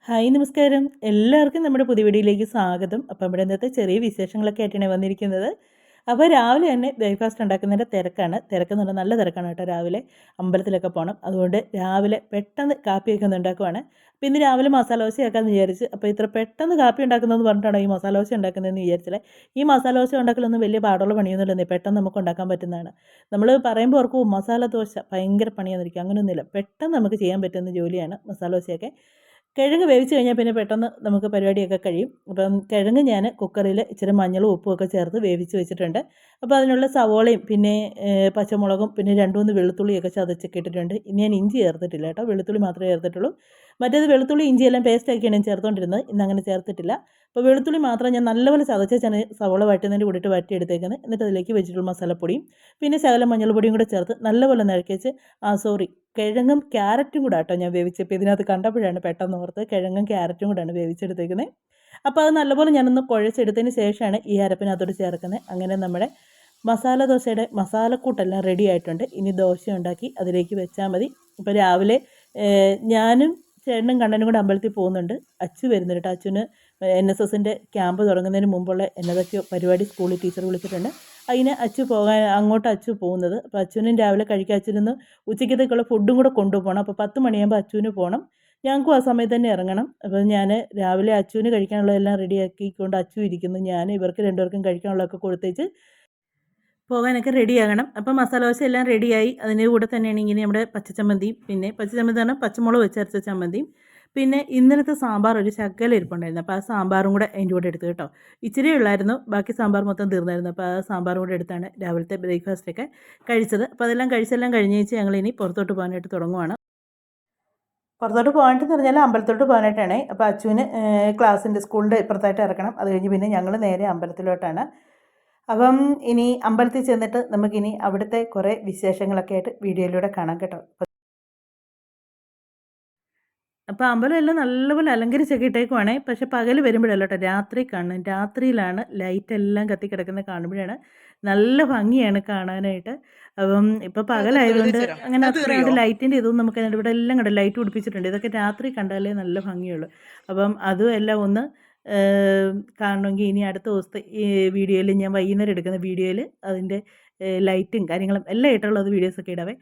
Hi നമസ്കാരം. എല്ലാവർക്കും നമ്മുടെ പുതിയ വീഡിയോയിലേക്ക് സ്വാഗതം. അപ്പോൾ ഇവിടെ ഇന്നത്തെ ചെറിയ വിശേഷങ്ങളൊക്കെ ആയിട്ടാണ് വന്നിരിക്കുന്നത്. അപ്പോൾ രാവിലെ തന്നെ ബ്രേക്ക്ഫാസ്റ്റ് ഉണ്ടാക്കുന്നതിൻ്റെ തിരക്കാണ്. തിരക്കെന്ന് പറഞ്ഞാൽ നല്ല തിരക്കാണ് കേട്ടോ. രാവിലെ അമ്പലത്തിലൊക്കെ പോകണം. അതുകൊണ്ട് രാവിലെ പെട്ടെന്ന് കാപ്പിയൊക്കെ ഒന്ന് ഉണ്ടാക്കുവാണ്. അപ്പോൾ ഇന്ന് രാവിലെ മസാല ദോശ ആക്കാമെന്ന് വിചാരിച്ച്. അപ്പോൾ ഇത്ര പെട്ടെന്ന് കാപ്പി ഉണ്ടാക്കുന്നതെന്ന് പറഞ്ഞിട്ടാണോ ഈ മസാല ദോശ ഉണ്ടാക്കുന്നതെന്ന് വിചാരിച്ചില്ലേ. ഈ മസാല ദോശ ഉണ്ടാക്കലൊന്നും വലിയ പാടുള്ള പണിയൊന്നുമില്ലെന്നേ, പെട്ടെന്ന് നമുക്ക് ഉണ്ടാക്കാൻ പറ്റുന്നതാണ്. നമ്മൾ പറയുമ്പോൾ ഓർക്കും മസാല ദോശ ഭയങ്കര പണിയാന്നിരിക്കും. അങ്ങനെയൊന്നുമില്ല, പെട്ടെന്ന് നമുക്ക് ചെയ്യാൻ പറ്റുന്ന ജോലിയാണ് മസാല ദോശയൊക്കെ. കിഴങ്ങ് വേവിച്ച് കഴിഞ്ഞാൽ പിന്നെ പെട്ടെന്ന് നമുക്ക് പരിപാടിയൊക്കെ കഴിയും. അപ്പം കിഴങ്ങ് ഞാൻ കുക്കറിൽ ഇച്ചിരി മഞ്ഞളും ഉപ്പും ഒക്കെ ചേർത്ത് വേവിച്ച് വെച്ചിട്ടുണ്ട്. അപ്പോൾ അതിനുള്ള സവോളയും പിന്നെ പച്ചമുളകും പിന്നെ 2-3 വെളുത്തുള്ളിയൊക്കെ ചതച്ചൊക്കെ ഇട്ടിട്ടുണ്ട്. ഇനി ഞാൻ ഇഞ്ചി ചേർത്തിട്ടില്ല കേട്ടോ, വെളുത്തുള്ളി മാത്രമേ ചേർത്തിട്ടുള്ളൂ. മറ്റേത് വെളുത്തുള്ളി ഇഞ്ചിയെല്ലാം പേസ്റ്റാക്കിയാണ് ഞാൻ ചേർത്തുകൊണ്ടിരുന്നത്, ഇന്നങ്ങനെ ചേർത്തിട്ടില്ല. അപ്പോൾ വെളുത്തുള്ളി മാത്രം ഞാൻ നല്ലപോലെ ചതച്ചാണ് സവോള വറ്റുന്നതിൻ്റെ കൂടിയിട്ട് വറ്റിയെടുത്തേക്കുന്നത്. എന്നിട്ട് അതിലേക്ക് വെജിറ്റബിൾ മസാലപ്പൊടിയും പിന്നെ ശകലം മഞ്ഞൾപ്പൊടിയും കൂടെ ചേർത്ത് നല്ലപോലെ നിഴക്കേച്ച് കിഴങ്ങും ക്യാരറ്റും കൂടെ കേട്ടോ ഞാൻ വേവിച്ചപ്പോൾ ഇതിനകത്ത് കണ്ടപ്പോഴാണ് പെട്ടെന്ന് ഓർത്ത് കിഴങ്ങും ക്യാരറ്റും കൂടെയാണ് വേവിച്ചെടുത്തേക്കുന്നത്. അപ്പോൾ അത് നല്ലപോലെ ഞാനൊന്ന് കുഴച്ചെടുത്തതിന് ശേഷമാണ് ഈ അരപ്പിനകത്തോട്ട് ചേർക്കുന്നത്. അങ്ങനെ നമ്മുടെ മസാല ദോശയുടെ മസാലക്കൂട്ടെല്ലാം റെഡി ആയിട്ടുണ്ട്. ഇനി ദോശ ഉണ്ടാക്കി അതിലേക്ക് വെച്ചാൽ മതി. ഇപ്പോൾ രാവിലെ ഞാനും ചേട്ടനും കണ്ണനും കൂടെ അമ്പലത്തിൽ പോകുന്നുണ്ട്. അച്ചു വരുന്നുണ്ട് കേട്ടോ. അച്ചുവിന് NSSൻ്റെ ക്യാമ്പ് തുടങ്ങുന്നതിന് മുമ്പുള്ള എന്നതൊക്കെയോ പരിപാടി സ്കൂളിൽ ടീച്ചർ വിളിച്ചിട്ടുണ്ട്. അതിന് അങ്ങോട്ട് അച്ചു പോകുന്നത്. അപ്പോൾ അച്ചുവിനും രാവിലെ കഴിക്കാൻ അച്ഛനൊന്ന് ഉച്ചയ്ക്കത്തേക്കുള്ള ഫുഡും കൂടെ കൊണ്ടുപോകണം. അപ്പോൾ 10 മണിയാകുമ്പോൾ അച്ചുവിന് പോകണം, ഞങ്ങൾക്കും ആ സമയത്ത് തന്നെ ഇറങ്ങണം. അപ്പോൾ ഞാൻ രാവിലെ അച്ചുവിന് കഴിക്കാനുള്ളതെല്ലാം റെഡിയാക്കിക്കൊണ്ട് അച്ചു ഇരിക്കുന്നു. ഞാൻ ഇവർക്ക് രണ്ടുപേർക്കും കഴിക്കാനുള്ളതൊക്കെ കൊടുത്തേച്ച് പോകാനൊക്കെ റെഡിയാകണം. അപ്പോൾ മസാല ദോശ എല്ലാം റെഡിയായി. അതിൻ്റെ കൂടെ തന്നെയാണ് ഇങ്ങനെ നമ്മുടെ പച്ചച്ചമ്മന്തിയും പിന്നെ പച്ചച്ചമ്മന്തി പറഞ്ഞാൽ പച്ചമുളക് വെച്ചരച്ച ചമ്മന്തിയും പിന്നെ ഇന്നലത്തെ സാമ്പാർ ഒരു ശകലം ഇരിപ്പുണ്ടായിരുന്നു. അപ്പോൾ ആ സാമ്പാറും കൂടെ അതിൻ്റെ കൂടെ എടുത്തു കേട്ടോ. ഇച്ചിരി ഉള്ളായിരുന്നു, ബാക്കി സാമ്പാർ മൊത്തം തീർന്നായിരുന്നു. അപ്പോൾ ആ സാമ്പാറും കൂടെ എടുത്താണ് രാവിലത്തെ ബ്രേക്ക്ഫാസ്റ്റൊക്കെ കഴിച്ചത്. അപ്പോൾ അതെല്ലാം കഴിച്ചെല്ലാം വെച്ച് ഞങ്ങളിനി പുറത്തോട്ട് പോകാനായിട്ട് തുടങ്ങുവാണ്. പുറത്തോട്ട് പോകാനായിട്ടെന്ന് പറഞ്ഞാൽ അമ്പലത്തോട്ട് പോകാനായിട്ടാണ്. അപ്പോൾ അച്ചുവിന് ക്ലാസ്സിൻ്റെ സ്കൂളിൻ്റെ ഇപ്പുറത്തായിട്ട് ഇറക്കണം. അത് കഴിഞ്ഞ് പിന്നെ ഞങ്ങൾ നേരെ അമ്പലത്തിലോട്ടാണ്. അപ്പം ഇനി അമ്പലത്തിൽ ചെന്നിട്ട് നമുക്കിനി അവിടുത്തെ കുറേ വിശേഷങ്ങളൊക്കെ ആയിട്ട് വീഡിയോയിലൂടെ കാണാം കേട്ടോ. അപ്പോൾ അമ്പലമെല്ലാം നല്ലപോലെ അലങ്കരിച്ചൊക്കെ ഇട്ടേക്കുവാണേ. പക്ഷെ പകൽ വരുമ്പോഴല്ല കേട്ടോ, രാത്രി കാണണം. രാത്രിയിലാണ് ലൈറ്റെല്ലാം കത്തിക്കിടക്കുന്നത് കാണുമ്പോഴാണ് നല്ല ഭംഗിയാണ് കാണാനായിട്ട്. അപ്പം ഇപ്പോൾ പകലായതുകൊണ്ട് അങ്ങനെ അത്ര ഒരു ലൈറ്റിൻ്റെ ഇതൊന്നും നമുക്ക് ഇവിടെ എല്ലാം കണ്ടോ ലൈറ്റ് പിടിപ്പിച്ചിട്ടുണ്ട്. ഇതൊക്കെ രാത്രി കണ്ടാലേ നല്ല ഭംഗിയുള്ളൂ. അപ്പം അതും എല്ലാം ഒന്ന് കാണണമെങ്കിൽ ഇനി അടുത്ത ദിവസത്തെ ഈ വീഡിയോയിൽ ഞാൻ വൈകുന്നേരം എടുക്കുന്ന വീഡിയോയിൽ അതിൻ്റെ ലൈറ്റും കാര്യങ്ങളും എല്ലാം ആയിട്ടുള്ളത് വീഡിയോസൊക്കെ ഇടാവേ.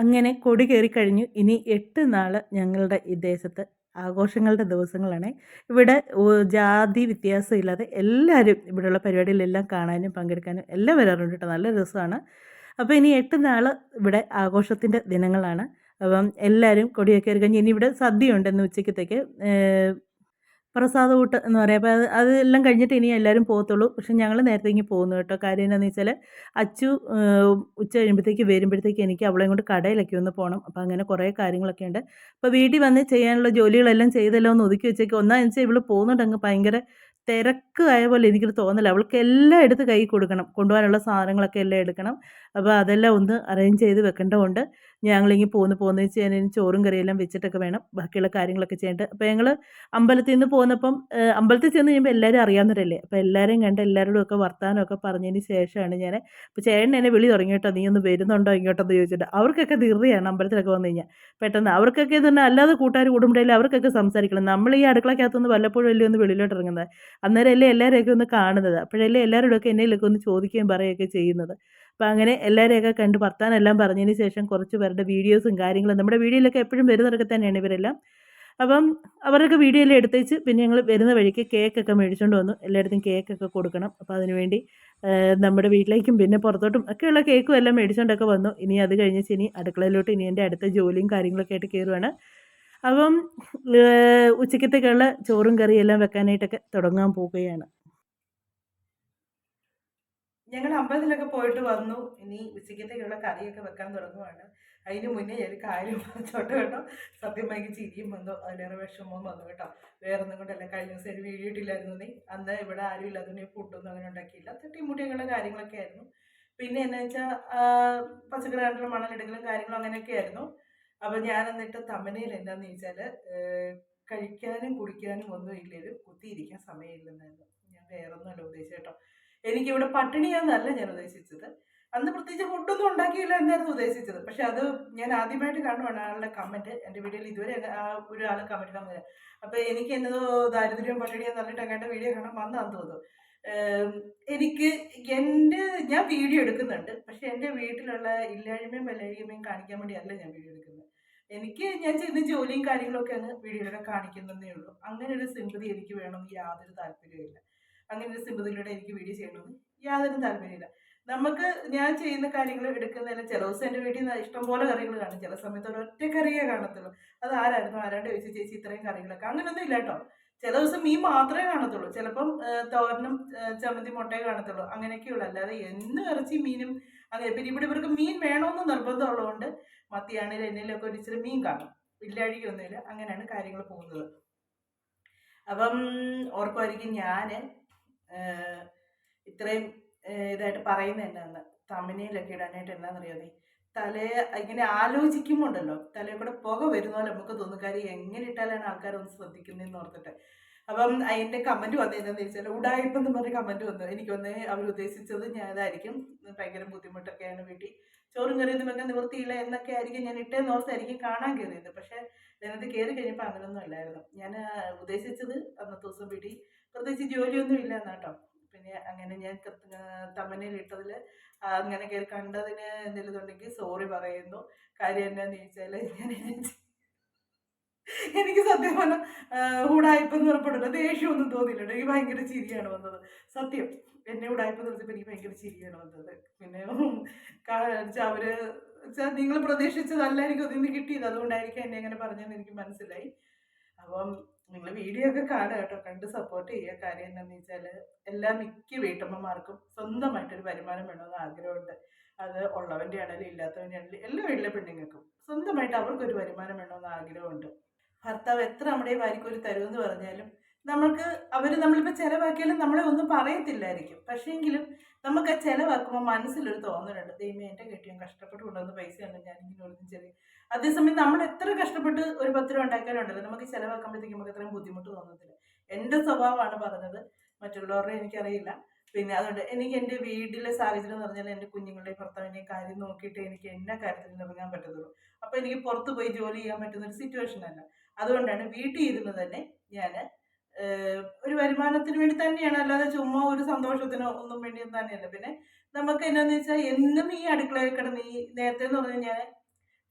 അങ്ങനെ കൊടി കയറിക്കഴിഞ്ഞു. ഇനി 8 നാൾ ഞങ്ങളുടെ ഈ ദേശത്ത് ആഘോഷങ്ങളുടെ ദിവസങ്ങളാണ്. ഇവിടെ ജാതി വ്യത്യാസമില്ലാതെ എല്ലാവരും ഇവിടെയുള്ള പരിപാടിയിലെല്ലാം കാണാനും പങ്കെടുക്കാനും എല്ലാം വരാറുണ്ട് കേട്ടോ. നല്ല രസമാണ്. അപ്പോൾ ഇനി 8 നാൾ ഇവിടെ ആഘോഷത്തിൻ്റെ ദിനങ്ങളാണ്. അപ്പം എല്ലാവരും കൊടിയൊക്കെ കയറി കഴിഞ്ഞ് ഇനി ഇവിടെ സദ്യയുണ്ട് ഇന്ന് ഉച്ചക്കത്തേക്ക്. പ്രസാദകൂട്ട് എന്ന് പറയും. അപ്പോൾ അതെല്ലാം കഴിഞ്ഞിട്ട് ഇനി എല്ലാവരും പോകത്തുള്ളൂ. പക്ഷേ ഞങ്ങൾ നേരത്തെ ഇങ്ങ് പോകുന്നു കേട്ടോ. കാര്യം എന്താണെന്ന് വെച്ചാൽ അച്ചു ഉച്ച കഴിയുമ്പോഴത്തേക്ക് വരുമ്പോഴത്തേക്ക് എനിക്ക് അവളെയും കൊണ്ട് കടയിലൊക്കെ ഒന്ന് പോകണം. അപ്പോൾ അങ്ങനെ കുറേ കാര്യങ്ങളൊക്കെ ഉണ്ട്. അപ്പോൾ വീട്ടിൽ വന്ന് ചെയ്യാനുള്ള ജോലികളെല്ലാം ചെയ്തെല്ലാം ഒന്ന് ഒതുക്കി വെച്ചേക്ക്. ഒന്നാമെന്ന് വെച്ചാൽ ഇവൾ പോകുന്നുണ്ട് അങ്ങ് ഭയങ്കര തിരക്ക് ആയ പോലെ എനിക്കൊരു തോന്നല. അവൾക്ക് എല്ലാം എടുത്ത് കൈ കൊടുക്കണം. കൊണ്ടുപോകാനുള്ള സാധനങ്ങളൊക്കെ എല്ലാം എടുക്കണം. അപ്പോൾ അതെല്ലാം ഒന്ന് അറേഞ്ച് ചെയ്ത് വെക്കേണ്ടതുകൊണ്ട് ഞങ്ങളിങ്ങനെ പോന്നു വെച്ച് കഴിഞ്ഞാൽ ചോറും കറിയെല്ലാം വെച്ചിട്ടൊക്കെ വേണം ബാക്കിയുള്ള കാര്യങ്ങളൊക്കെ ചെയ്യേണ്ടത്. അപ്പോൾ ഞങ്ങൾ അമ്പലത്തിൽ നിന്ന് പോന്നപ്പം അമ്പലത്തിൽ ചെന്ന് കഴിയുമ്പോൾ എല്ലാവരും അറിയാവുന്നവരല്ലേ. അപ്പോൾ എല്ലാവരെയും കണ്ട് എല്ലാവരോടും ഒക്കെ വർത്താനമൊക്കെ പറഞ്ഞതിന് ശേഷമാണ് ഞാൻ അപ്പോൾ ചേട്ടൻ എന്നെ വിളി തുടങ്ങി കേട്ടോ, നീ ഒന്ന് വരുന്നുണ്ടോ ഇങ്ങോട്ടെന്ന് ചോദിച്ചിട്ട്. അവർക്കൊക്കെ ധൃതിയാണ് അമ്പലത്തിലൊക്കെ വന്നു കഴിഞ്ഞാൽ പെട്ടെന്ന്. അവർക്കൊക്കെ എന്ന് പറഞ്ഞാൽ അല്ലാതെ കൂട്ടുകാർ കൂടുമ്പോഴല്ലേ അവർക്കൊക്കെ സംസാരിക്കണം. നമ്മൾ ഈ അടുക്കളക്കകത്തുനിന്ന് വല്ലപ്പോഴും അല്ലേ ഒന്ന് വെളിയിലോട്ട് ഇറങ്ങുന്നത്. അന്നേരമല്ലേ എല്ലാവരെയൊക്കെ ഒന്ന് കാണുന്നത്. അപ്പോഴല്ലേ എല്ലാവരോടൊക്കെ എന്നേലൊക്കെ ഒന്ന് ചോദിക്കുകയും പറയുകയൊക്കെ ചെയ്യുന്നത്. അപ്പോൾ അങ്ങനെ എല്ലാവരെയൊക്കെ കണ്ട് വർത്താനം എല്ലാം പറഞ്ഞതിന് ശേഷം കുറച്ച് പേരുടെ വീഡിയോസും കാര്യങ്ങളും നമ്മുടെ വീഡിയോയിലൊക്കെ എപ്പോഴും വരുന്നവരൊക്കെ തന്നെയാണ് ഇവരെല്ലാം. അപ്പം അവരൊക്കെ വീഡിയോ എല്ലാം എടുത്തേച്ച് പിന്നെ ഞങ്ങൾ വരുന്ന വഴിക്ക് കേക്കൊക്കെ മേടിച്ചുകൊണ്ട് വന്നു. എല്ലായിടത്തും കേക്കൊക്കെ കൊടുക്കണം. അപ്പോൾ അതിനുവേണ്ടി നമ്മുടെ വീട്ടിലേക്കും പിന്നെ പുറത്തോട്ടും ഒക്കെയുള്ള കേക്കും എല്ലാം മേടിച്ചുകൊണ്ടൊക്കെ വന്നു. ഇനി അത് കഴിഞ്ഞ് ഇനി അടുക്കളയിലോട്ട് ഇനി എൻ്റെ അടുത്ത ജോലിയും കാര്യങ്ങളൊക്കെ ആയിട്ട് കയറുവാണ്. അപ്പം ഉച്ചക്കത്തേക്കുള്ള ചോറും കറിയും എല്ലാം വെക്കാനായിട്ടൊക്കെ തുടങ്ങാൻ പോവുകയാണ്. ഞങ്ങൾ അമ്പലത്തിലൊക്കെ പോയിട്ട് വന്നു. ഇനി ഉച്ചക്കത്തേക്കുള്ള കറിയൊക്കെ വെക്കാൻ തുടങ്ങുവാണ്. അതിന് മുന്നേ ഞാൻ കാര്യം പറഞ്ഞോട്ട് കേട്ടോ. സത്യമായി ചിരിയും വന്നു, അതിലേറെ വിഷമവും വന്നു കേട്ടോ. വേറെ ഒന്നും കൊണ്ടല്ല, കഴിഞ്ഞ ദിവസം ഒരു വീഡിയോ ഇട്ടില്ലായിരുന്നു. നീ അന്ന് ഇവിടെ ആരും ഇല്ലാതെ ഫുഡൊന്നും അങ്ങനെ ഉണ്ടാക്കിയില്ല. തട്ടിമുട്ടിയൊക്കെയുള്ള കാര്യങ്ങളൊക്കെ ആയിരുന്നു. പിന്നെ എന്നാ വെച്ചാൽ പച്ചക്കറി കണ്ടുള്ള മണലെടുക്കലും കാര്യങ്ങളും അങ്ങനെയൊക്കെ ആയിരുന്നു. അപ്പോൾ ഞാൻ എന്നിട്ട് തമ്മനയിൽ എന്താണെന്ന് ചോദിച്ചാൽ കഴിക്കാനും കുടിക്കാനും ഒന്നും ഇല്ലെങ്കിലും കുത്തിയിരിക്കാൻ സമയമില്ലെന്നായിരുന്നു. ഞാൻ വേറൊന്നുമല്ല ഉദ്ദേശിച്ചത് കേട്ടോ. എനിക്കിവിടെ പട്ടിണിയാന്നല്ല ഞാൻ ഉദ്ദേശിച്ചത്. അന്ന് പ്രത്യേകിച്ച് ഫുഡൊന്നും ഉണ്ടാക്കിയില്ല എന്നായിരുന്നു ഉദ്ദേശിച്ചത്. പക്ഷെ അത് ഞാൻ ആദ്യമായിട്ട് കാണുവാണ് ആളുടെ കമൻറ്റ്. എൻ്റെ വീഡിയോയിൽ ഇതുവരെ ഒരാൾ കമൻറ്റ് കാണുന്നില്ല. അപ്പോൾ എനിക്ക് എന്നതോ ദാരിദ്ര്യം പട്ടിണിയെന്ന് പറഞ്ഞിട്ട് അങ്ങനത്തെ വീഡിയോ കാണാൻ വന്നാന്ന് തോന്നുന്നു. എനിക്ക് ഞാൻ വീഡിയോ എടുക്കുന്നുണ്ട്. പക്ഷെ എൻ്റെ വീട്ടിലുള്ള ഇല്ലായ്മയും വല്ലായ്മയും കാണിക്കാൻ വേണ്ടിയല്ല ഞാൻ വീഡിയോ എടുക്കുന്നത്. ഞാൻ ചെയ്യുന്ന ജോലിയും കാര്യങ്ങളൊക്കെ അങ്ങ് വീഡിയോയിലൂടെ കാണിക്കുന്നതേ ഉള്ളൂ. അങ്ങനെ ഒരു സിമ്പതി എനിക്ക് വേണമെന്ന് യാതൊരു താല്പര്യമില്ല. അങ്ങനെ ഒരു സിമ്പതിയിലൂടെ എനിക്ക് വീഡിയോ ചെയ്യണമെന്ന് യാതൊരു താല്പര്യമില്ല. നമുക്ക് ഞാൻ ചെയ്യുന്ന കാര്യങ്ങൾ എടുക്കുന്നതിന് ചില ദിവസം എൻ്റെ വീട്ടിൽ നിന്ന് ഇഷ്ടംപോലെ കറികൾ കാണും, ചില സമയത്ത് ഒരൊറ്റ കറിയേ കാണത്തുള്ളൂ. അത് ആരായിരുന്നു ആരാണ്ട് ചോദിച്ചു ചേച്ചി ഇത്രയും കറികളൊക്കെ അങ്ങനെയൊന്നും ഇല്ല കേട്ടോ. ചില ദിവസം മീൻ മാത്രമേ കാണത്തുള്ളൂ, ചിലപ്പം തോരനും ചമ്മന്തി മുട്ടയെ കാണത്തുള്ളൂ, അങ്ങനെയൊക്കെയുള്ളൂ. അല്ലാതെ എന്നും ഇറച്ചി മീനും അങ്ങനെ. പിന്നെ ഇവിടെ ഇവർക്ക് മീൻ വേണമെന്ന് നിർബന്ധമുള്ളതുകൊണ്ട് മത്തിയാണെങ്കിലും എന്നേലൊക്കെ ഒരു ഇച്ചിരി മീൻ കാണും, ഇല്ലാഴികൊന്നുമില്ല. അങ്ങനെയാണ് കാര്യങ്ങൾ പോകുന്നത്. അപ്പം ഓർക്കുമായിരിക്കും ഞാൻ ഇത്രയും ഇതായിട്ട് പറയുന്നത് എന്നാന്ന്, തമിഴിലൊക്കെ ഇടാനായിട്ട് എന്നാന്നറിയാതെ തലേ ഇങ്ങനെ ആലോചിക്കുമ്പോണ്ടല്ലോ തലയിൽ കൂടെ പുക വരുന്ന പോലെ നമുക്ക് തോന്നും. കാര്യം എങ്ങനെ ഇട്ടാലാണ് ആൾക്കാരൊന്ന് ശ്രദ്ധിക്കുന്നതെന്ന് ഓർത്തിട്ട്. അപ്പം അതിൻ്റെ കമൻറ്റ് വന്നതെന്നു ചോദിച്ചാൽ ഉടായിപ്പെന്ന് പറഞ്ഞ കമൻറ്റ് വന്നു. എനിക്കൊന്ന് അവർ ഉദ്ദേശിച്ചത് ഞാൻ ഇതായിരിക്കും, ഭയങ്കര ബുദ്ധിമുട്ടൊക്കെയാണ് വീട്ടിൽ ചോറും കറിയൊന്നും വെക്കാൻ നിവൃത്തിയില്ല എന്നൊക്കെ ആയിരിക്കും ഞാൻ ഇട്ടേന്ന് ഓർത്തായിരിക്കും കാണാൻ കയറിയത്. പക്ഷേ അതിനകത്ത് കയറി കഴിഞ്ഞപ്പോൾ അങ്ങനെയൊന്നും അല്ലായിരുന്നു. ഞാൻ ഉദ്ദേശിച്ചത് അന്നത്തെ ദിവസം വീട്ടിൽ പ്രത്യേകിച്ച് ജോലിയൊന്നും ഇല്ല എന്നാട്ടോ. പിന്നെ അങ്ങനെ ഞാൻ തമ്മനയിൽ ഇട്ടതിൽ അങ്ങനെ കയറി കണ്ടതിന് എന്തെങ്കിലും ഇതുണ്ടെങ്കിൽ സോറി പറയുന്നു. കാര്യം എന്നാന്ന് ചോദിച്ചാൽ എനിക്ക് സത്യം പറഞ്ഞാൽ ഉടായ്പെന്ന് ഉറപ്പെടുന്നു, ദേഷ്യമൊന്നും തോന്നിയില്ല. എനിക്ക് ഭയങ്കര ചിരിയാണ് വന്നത് സത്യം. എന്നെ ഉടായ്പെന്ന് വിളിച്ചപ്പോൾ എനിക്ക് ഭയങ്കര ചിരിയാണ് വന്നത്. പിന്നെ അവര് നിങ്ങൾ പ്രതീക്ഷിച്ചതല്ലായിരിക്കും അതിൽ നിന്ന് കിട്ടിയത്, അതുകൊണ്ടായിരിക്കും എന്നെ അങ്ങനെ പറഞ്ഞതെന്ന് എനിക്ക് മനസ്സിലായി. അപ്പം നിങ്ങൾ വീഡിയോ ഒക്കെ കാണുക കേട്ടോ, കണ്ട് സപ്പോർട്ട് ചെയ്യുക. കാര്യം എന്താണെന്ന് വെച്ചാൽ മിക്ക വീട്ടമ്മമാർക്കും സ്വന്തമായിട്ടൊരു വരുമാനം വേണമെന്ന് ആഗ്രഹമുണ്ട്. അത് ഉള്ളവൻ്റെ ആണെങ്കിലും ഇല്ലാത്തവൻ്റെ ആണെങ്കിലും എല്ലാ വീട്ടിലെ പെണ്ണുങ്ങൾക്കും സ്വന്തമായിട്ട് അവർക്കൊരു വരുമാനം വേണമെന്ന് ആഗ്രഹമുണ്ട്. ഭർത്താവ് എത്ര നമ്മുടെ വാരിക്കോരി തരുമെന്ന് പറഞ്ഞാലും നമ്മൾക്ക് അവർ നമ്മളിപ്പോൾ ചിലവാക്കിയാലും നമ്മളെ ഒന്നും പറയത്തില്ലായിരിക്കും. പക്ഷേങ്കിലും നമുക്ക് ആ ചിലവാക്കുമ്പോൾ മനസ്സിലൊരു തോന്നലുണ്ട്, ദൈവമേ എൻ്റെ കെട്ടിയും കഷ്ടപ്പെട്ട് കൊണ്ടുവന്ന പൈസയാണ് ഞാനിങ്ങനെ ഒന്നും ചെറിയ. അതേസമയം നമ്മൾ എത്ര കഷ്ടപ്പെട്ട് ഒരു 10 രൂപ ഉണ്ടാക്കാനുണ്ടല്ലോ, നമുക്ക് ചിലവാക്കുമ്പോഴത്തേക്കും നമുക്ക് അത്രയും ബുദ്ധിമുട്ട് തോന്നത്തില്ല. എൻ്റെ സ്വഭാവമാണ് പറഞ്ഞത്, മറ്റുള്ളവരുടെ എനിക്കറിയില്ല. പിന്നെ അതുകൊണ്ട് എനിക്ക് എൻ്റെ വീട്ടിലെ സാഹചര്യം എന്ന് പറഞ്ഞാൽ എൻ്റെ കുഞ്ഞുങ്ങളുടെയും ഭർത്താവിൻ്റെയും കാര്യം നോക്കിയിട്ട് എനിക്ക് എല്ലാ കാര്യത്തിലും ഇറങ്ങാൻ പറ്റത്തുള്ളൂ. അപ്പോൾ എനിക്ക് പുറത്ത് പോയി ജോലി ചെയ്യാൻ പറ്റുന്നൊരു സിറ്റുവേഷൻ അല്ല. അതുകൊണ്ടാണ് വീട്ടിൽ ഇരുന്ന് തന്നെ ഞാൻ ഒരു വരുമാനത്തിന് വേണ്ടി തന്നെയാണ്, അല്ലാതെ ചുമ്മാ ഒരു സന്തോഷത്തിനോ ഒന്നും വേണ്ടി തന്നെയല്ല. പിന്നെ നമുക്ക് എന്നാന്ന് വെച്ചാൽ എന്നും ഈ അടുക്കളയിൽ കിടന്ന് ഈ നേരത്തെ എന്ന് പറഞ്ഞാൽ ഞാൻ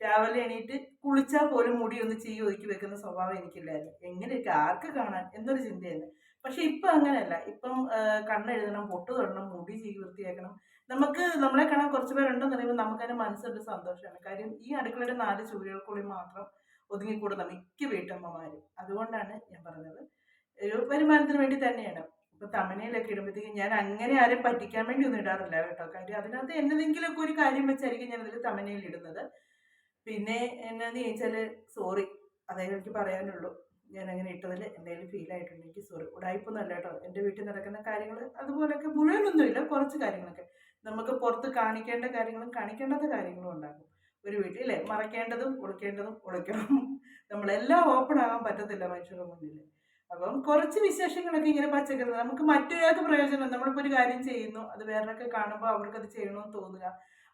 രാവിലെ എണീറ്റ് കുളിച്ചാൽ പോലും മുടി ഒന്ന് ചെയ്യി ഒതുക്കി വെക്കുന്ന സ്വഭാവം എനിക്കില്ലായിരുന്നു. എങ്ങനെയൊക്കെ ആർക്ക് കാണാൻ എന്നൊരു ചിന്തയായിരുന്നു. പക്ഷെ ഇപ്പം അങ്ങനെയല്ല. ഇപ്പം കണ്ണെഴുതണം, പൊട്ട് തൊടണം, മുടി ചെയ്യി വൃത്തിയാക്കണം. നമുക്ക് നമ്മളെ കാണാൻ കുറച്ച് പേരുണ്ടെന്ന് പറയുമ്പോൾ നമുക്കതിന് മനസ്സൊരു സന്തോഷമാണ്. കാര്യം ഈ അടുക്കളയുടെ 4 ചുവരുകൾക്കുള്ളിൽ മാത്രം ഒതുങ്ങിക്കൂടുന്ന മിക്ക വീട്ടമ്മമാരും. അതുകൊണ്ടാണ് ഞാൻ പറഞ്ഞത് ഒരു വരുമാനത്തിന് വേണ്ടി തന്നെയാണ്. ഇപ്പൊ തമിഴിലൊക്കെ ഇടുമ്പോഴത്തേക്കും ഞാൻ അങ്ങനെ ആരെയും പറ്റിക്കാൻ വേണ്ടി ഒന്നും ഇടാറില്ല കേട്ടോ. കാര്യം അതിനകത്ത് എന്നതെങ്കിലുമൊക്കെ ഒരു കാര്യം വെച്ചായിരിക്കും ഞാൻ അതിൽ തമിഴിൽ ഇടുന്നത്. പിന്നെ എന്നാന്ന് ചോദിച്ചാൽ സോറി, അതേ എനിക്ക് പറയാനുള്ളൂ. ഞാൻ അങ്ങനെ ഇട്ടതിൽ എന്തെങ്കിലും ഫീൽ ആയിട്ടുണ്ടെങ്കിൽ സോറി. ഉടായ്പൊന്നും അല്ല കേട്ടോ. എൻ്റെ വീട്ടിൽ നടക്കുന്ന കാര്യങ്ങൾ അതുപോലെയൊക്കെ മുഴുവനൊന്നുമില്ല, കുറച്ച് കാര്യങ്ങളൊക്കെ നമുക്ക് പുറത്ത് കാണിക്കേണ്ട കാര്യങ്ങളും കാണിക്കേണ്ടാത്ത കാര്യങ്ങളും ഉണ്ടാകും ഒരു വീട്ടിൽ, അല്ലേ? മറയ്ക്കേണ്ടതും ഒളിക്കേണ്ടതും ഒളിക്കണം. നമ്മളെല്ലാം ഓപ്പൺ ആകാൻ പറ്റത്തില്ല മനുഷ്യരുടെ മുന്നിൽ. അപ്പം കുറച്ച് വിശേഷങ്ങളൊക്കെ ഇങ്ങനെ പച്ചക്കറി നമുക്ക് മറ്റൊരാൾക്ക് പ്രയോജനം. നമ്മളിപ്പോൾ ഒരു കാര്യം ചെയ്യുന്നു, അത് വേറൊക്കെ കാണുമ്പോൾ അവർക്കത് ചെയ്യണമെന്ന് തോന്നുക,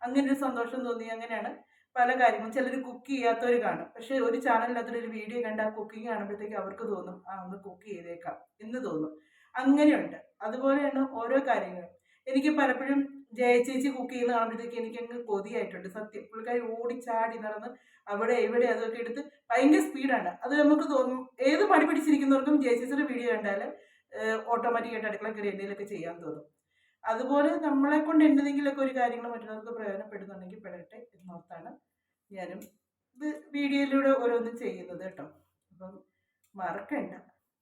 അങ്ങനെ ഒരു സന്തോഷം തോന്നി. അങ്ങനെയാണ് പല കാര്യങ്ങളും. ചിലർ കുക്ക് ചെയ്യാത്തവർ കാണും, പക്ഷേ ഒരു ചാനലിനകത്തൊരു വീഡിയോ കണ്ട് ആ കുക്കിങ് കാണുമ്പോഴത്തേക്ക് അവർക്ക് തോന്നും ഒന്ന് കുക്ക് ചെയ്തേക്കാം എന്ന് തോന്നും. അങ്ങനെയുണ്ട്. അതുപോലെയാണ് ഓരോ കാര്യങ്ങളും. എനിക്ക് പലപ്പോഴും ജയചേച്ചി കുക്ക് ചെയ്യുന്ന കാണുമ്പോഴത്തേക്ക് എനിക്കങ്ങ് കൊതിയായിട്ടുണ്ട് സത്യം. പുള്ളിക്കാരി ഓടിച്ചാടി നടന്ന് അവിടെ ഇവിടെ അതൊക്കെ എടുത്ത് ഭയങ്കര സ്പീഡാണ്. അത് നമുക്ക് തോന്നും, ഏത് മടി പിടിച്ചിരിക്കുന്നവർക്കും ജയചേച്ചിയുടെ വീഡിയോ കണ്ടാൽ ഓട്ടോമാറ്റിക്കായിട്ട് അടുക്കള കയറി എന്തെങ്കിലുമൊക്കെ ചെയ്യാൻ തോന്നും. അതുപോലെ നമ്മളെ കൊണ്ട് എന്തെങ്കിലുമൊക്കെ ഒരു കാര്യങ്ങൾ മറ്റുള്ളവർക്ക് പ്രയോജനപ്പെടുന്നുണ്ടെങ്കിൽ പെടട്ടെ എന്നോർത്താണ് ഞാനും ഇത് വീഡിയോയിലൂടെ ഓരോന്നും ചെയ്യുന്നത് കേട്ടോ. അപ്പം മറക്കണ്ട,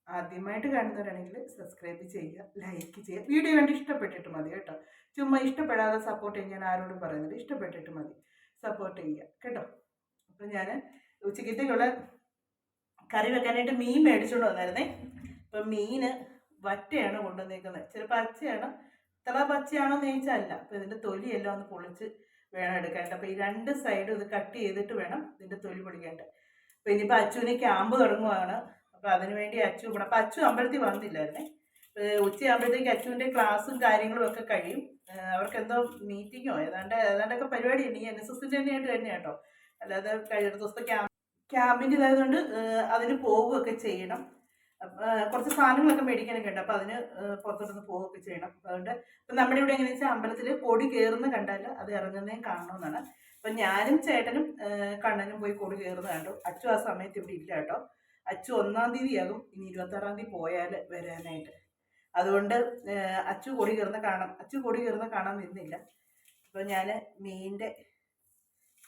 ആദ്യമായിട്ട് കാണുന്നവരാണെങ്കിൽ സബ്സ്ക്രൈബ് ചെയ്യുക, ലൈക്ക് ചെയ്യുക. വീഡിയോ കണ്ട് ഇഷ്ടപ്പെട്ടിട്ട് മതി കേട്ടോ. ചുമ്മാ ഇഷ്ടപ്പെടാതെ സപ്പോർട്ട് ചെയ്യാൻ ഞാൻ ആരോടും പറയുന്നത്, ഇഷ്ടപ്പെട്ടിട്ട് മതി സപ്പോർട്ട് ചെയ്യുക കേട്ടോ. അപ്പം ഞാൻ ഉച്ചക്കത്തേക്കുള്ള കറി വെക്കാനായിട്ട് മീൻ മേടിച്ചുകൊണ്ട് വന്നായിരുന്നേ. അപ്പം മീൻ വറ്റയാണ് കൊണ്ടുവന്നേക്കുന്നത്. ചിലപ്പോൾ പച്ചയാണ്, ഇത്ര പച്ചയാണോ എന്ന് ചോദിച്ചാൽ അല്ല. അപ്പോൾ ഇതിൻ്റെ തൊലിയെല്ലാം ഒന്ന് പൊളിച്ച് വേണം എടുക്കാനായിട്ട്. അപ്പോൾ ഈ 2 സൈഡും ഇത് കട്ട് ചെയ്തിട്ട് വേണം ഇതിൻ്റെ തൊലി പൊളിക്കാനായിട്ട്. അപ്പോൾ ഇനിയിപ്പോൾ അച്ചുവിന് ക്യാമ്പ് തുടങ്ങുവാണ്. അപ്പോൾ അതിന് വേണ്ടി അച്ചു കൂടെ, അപ്പോൾ അച്ചു അമ്പലത്തിൽ വന്നില്ലായിരുന്നേ. ഉച്ചയാകുമ്പോഴത്തേക്ക് അച്ചുവിൻ്റെ ക്ലാസ്സും കാര്യങ്ങളും ഒക്കെ കഴിയും. അവർക്ക് എന്തോ മീറ്റിങ്ങോ ഏതാണ്ടൊക്കെ പരിപാടിയുണ്ട്. ഈ NSSൻ്റെ തന്നെയായിട്ട് തന്നെ കേട്ടോ. അല്ലാതെ കഴിഞ്ഞ ദിവസത്തെ ക്യാമ്പിൻ്റെ ഇതായതുകൊണ്ട് അതിന് പോവുകയൊക്കെ ചെയ്യണം. കുറച്ച് സാധനങ്ങളൊക്കെ മേടിക്കാനൊക്കെ ഉണ്ട്. അപ്പോൾ അതിന് പുറത്തോട്ടൊന്ന് പോവുകയൊക്കെ ചെയ്യണം. അതുകൊണ്ട് ഇപ്പം നമ്മുടെ ഇവിടെ എങ്ങനെയാണെന്ന് വെച്ചാൽ അമ്പലത്തിൽ കൊടി കയറുന്ന കണ്ടാൽ അത് ഇറങ്ങുന്നേ കാണണമെന്നാണ്. അപ്പം ഞാനും ചേട്ടനും കണ്ണനും പോയി കൊടി കയറുന്ന കണ്ടു. അച്ചു ആ സമയത്ത് ഇവിടെ ഇല്ല കേട്ടോ. അച്ചു 1-ാം തീയതിയാകും ഇനി 26-ാം തീയതി പോയാൽ വരാനായിട്ട്. അതുകൊണ്ട് അച്ചു കൊടി കയറുന്ന കാണാൻ നിന്നില്ല. അപ്പോൾ ഞാൻ മീനിൻ്റെ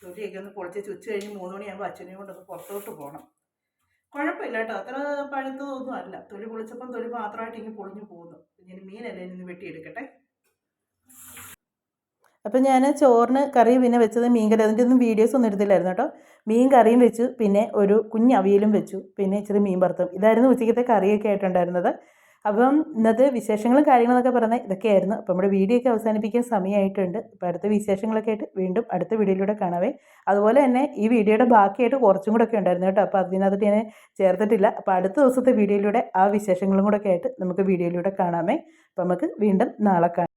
തൊലിയൊക്കെ ഒന്ന് പൊളിച്ച് ഉച്ച കഴിഞ്ഞ് 3 മണിയാകുമ്പോൾ അച്ഛനെയും കൊണ്ടൊന്ന് പുറത്തോട്ട് പോകണം. കുഴപ്പമില്ല കേട്ടോ, അത്ര പഴുത്തതൊന്നും അല്ല. തൊലി പൊളിച്ചപ്പം തൊലി മാത്രമായിട്ട് ഇങ്ങനെ പൊളിഞ്ഞു പോകുന്നു. ഞാൻ മീനല്ലേ ഇന്ന് വെട്ടിയെടുക്കട്ടെ. അപ്പം ഞാൻ ചോറിന് കറി പിന്നെ വെച്ചത് മീൻ കറി. അതിൻ്റെ ഒന്നും വീഡിയോസ് ഒന്നും എടുത്തില്ലായിരുന്നു കേട്ടോ. മീൻ കറിയും വെച്ചു, പിന്നെ ഒരു കുഞ്ഞ് അവിയലും വെച്ചു, പിന്നെ ഇച്ചിരി മീൻ വറുത്തും. ഇതായിരുന്നു ഉച്ചയ്ക്കത്തെ കറിയൊക്കെ ആയിട്ടുണ്ടായിരുന്നത്. അപ്പം ഇന്നത്തെ വിശേഷങ്ങളും കാര്യങ്ങളൊക്കെ പറഞ്ഞാൽ ഇതൊക്കെയായിരുന്നു. അപ്പം നമ്മുടെ വീഡിയോ ഒക്കെ അവസാനിപ്പിക്കാൻ സമയമായിട്ടുണ്ട്. അപ്പോൾ അടുത്ത വിശേഷങ്ങളൊക്കെ ആയിട്ട് വീണ്ടും അടുത്ത വീഡിയോയിലൂടെ കാണാവേ. അതുപോലെ തന്നെ ഈ വീഡിയോയുടെ ബാക്കിയായിട്ട് കുറച്ചും കൂടെ ഒക്കെ ഉണ്ടായിരുന്നു കേട്ടോ. അപ്പോൾ അതിനകത്ത് ഞാൻ ചേർത്തിട്ടില്ല. അപ്പോൾ അടുത്ത ദിവസത്തെ വീഡിയോയിലൂടെ ആ വിശേഷങ്ങളും കൂടെ ഒക്കെ ആയിട്ട് നമുക്ക് വീഡിയോയിലൂടെ കാണാമേ. അപ്പോൾ നമുക്ക് വീണ്ടും നാളെ കാണാം.